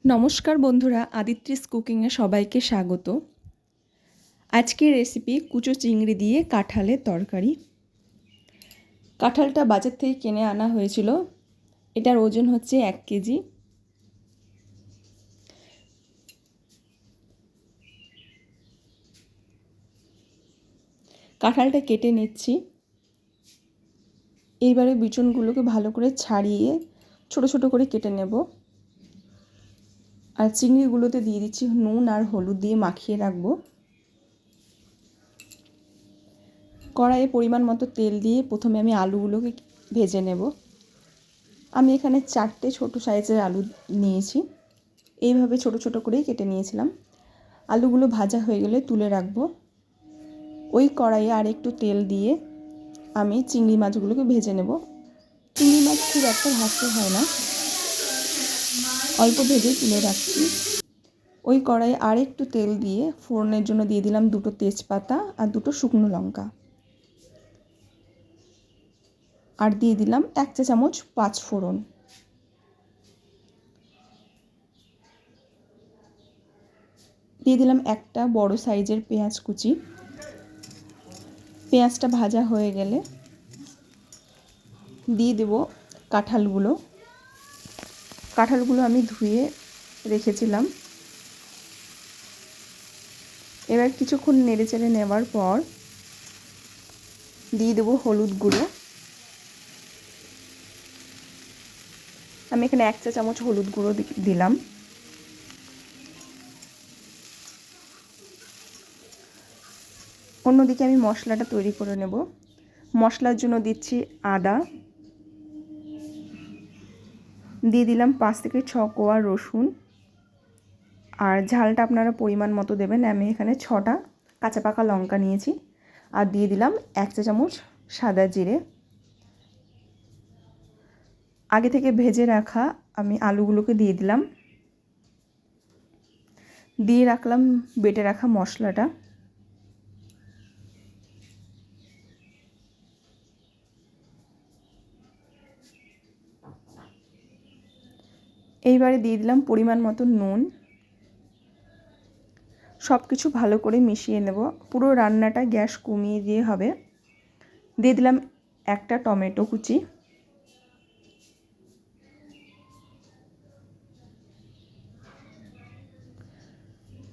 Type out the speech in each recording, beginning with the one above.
নমস্কার বন্ধুরা, আদিত্রিস কুকিংয়ে সবাইকে স্বাগত। আজকের রেসিপি কুচো চিংড়ি দিয়ে কাঁঠালের তরকারি। কাঁঠালটা বাজার থেকে কিনে আনা হয়েছিল। এটার ওজন হচ্ছে 1 কেজি। কাঁঠালটা কেটে নিচ্ছি। এইবারে বিচুনগুলোকে ভালো করে ছাড়িয়ে ছোট ছোট করে কেটে নেব। আর চিংড়িগুলোতে দিয়ে দিচ্ছি নুন আর হলুদ দিয়ে মাখিয়ে রাখবো। কড়াইয়ে পরিমাণ মতো তেল দিয়ে প্রথমে আমি আলুগুলোকে ভেজে নেব। আমি এখানে 4টে ছোট সাইজের আলু নিয়েছি। এইভাবে ছোট ছোট করেই কেটে নিয়েছিলাম। আলুগুলো ভাজা হয়ে গেলে তুলে রাখবো। ওই কড়াইয়ে আর একটু তেল দিয়ে আমি চিংড়ি মাছগুলোকে ভেজে নেব। চিংড়ি মাছ খুব একটা ভাজতে হয় না, অল্প ভেজে তুলে রাখছি। ওই কড়াইয়ে আর একটু তেল দিয়ে ফোড়নের জন্য দিয়ে দিলাম 2টো তেজপাতা আর 2টো শুকনো লঙ্কা, আর দিয়ে দিলাম 1 চা চামচ 5 ফোড়ন। দিয়ে দিলাম একটা বড় সাইজের পেঁয়াজ কুচি। পেঁয়াজটা ভাজা হয়ে গেলে দিয়ে দেব কাঁঠালগুলো। কাঁঠালগুলো আমি ধুয়ে রেখেছিলাম। এবার কিছুক্ষণ নেড়েচেড়ে নেওয়ার পর দিয়ে দেব হলুদ গুঁড়ো। আমি এখানে 1 চা চামচ হলুদ গুঁড়ো দিলাম। অন্যদিকে আমি মশলাটা তৈরি করে নেব। মশলার জন্য দিচ্ছি আদা, দিয়ে দিলাম 5 থেকে 6 কোয়া রসুন, আর ঝালটা আপনারা পরিমাণ মতো দেবেন। আমি এখানে 6টা কাঁচা পাকা লঙ্কা নিয়েছি। আর দিয়ে দিলাম 1 চা চামচ সাদা জিরে। আগে থেকে ভেজে রাখা আমি আলুগুলোকে দিয়ে দিলাম। দিয়ে রাখলাম বেটে রাখা মশলাটা। এইবারে দিয়ে দিলাম পরিমাণ মতো নুন। সব কিছু ভালো করে মিশিয়ে নেব। পুরো রান্নাটা গ্যাস কমিয়ে দিয়ে হবে। দিয়ে দিলাম একটা টমেটো কুচি।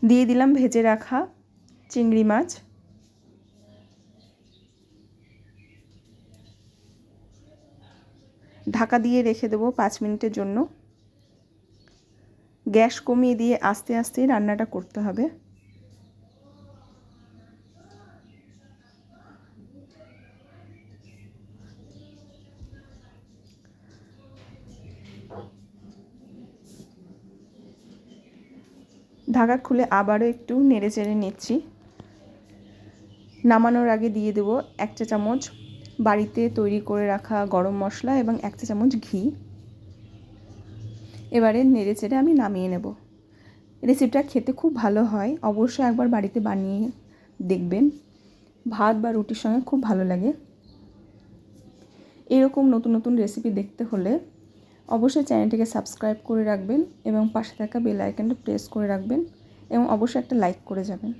দিয়ে দিলাম ভেজে রাখা চিংড়ি মাছ। ঢাকা দিয়ে রেখে দেবো 5 মিনিটের জন্য। গ্যাস কমিয়ে দিয়ে আস্তে আস্তে রান্নাটা করতে হবে। ঢাকা খুলে আবারও একটু নেড়ে চেড়ে নিচ্ছি। নামানোর আগে দিয়ে দেব 1 চা চামচ বাড়িতে তৈরি করে রাখা গরম মশলা এবং 1 চা চামচ ঘি। এবারে নেড়ে চেড়ে আমি নামিয়ে নেব। রেসিপিটা খেতে খুব ভালো হয়, অবশ্যই একবার বাড়িতে বানিয়ে দেখবেন। ভাত বা রুটির সঙ্গে খুব ভালো লাগে। এরকম নতুন নতুন রেসিপি দেখতে হলে অবশ্যই চ্যানেলটিকে সাবস্ক্রাইব করে রাখবেন এবং পাশে থাকা বেল আইকনটা প্রেস করে রাখবেন এবং অবশ্যই একটা লাইক করে যাবেন।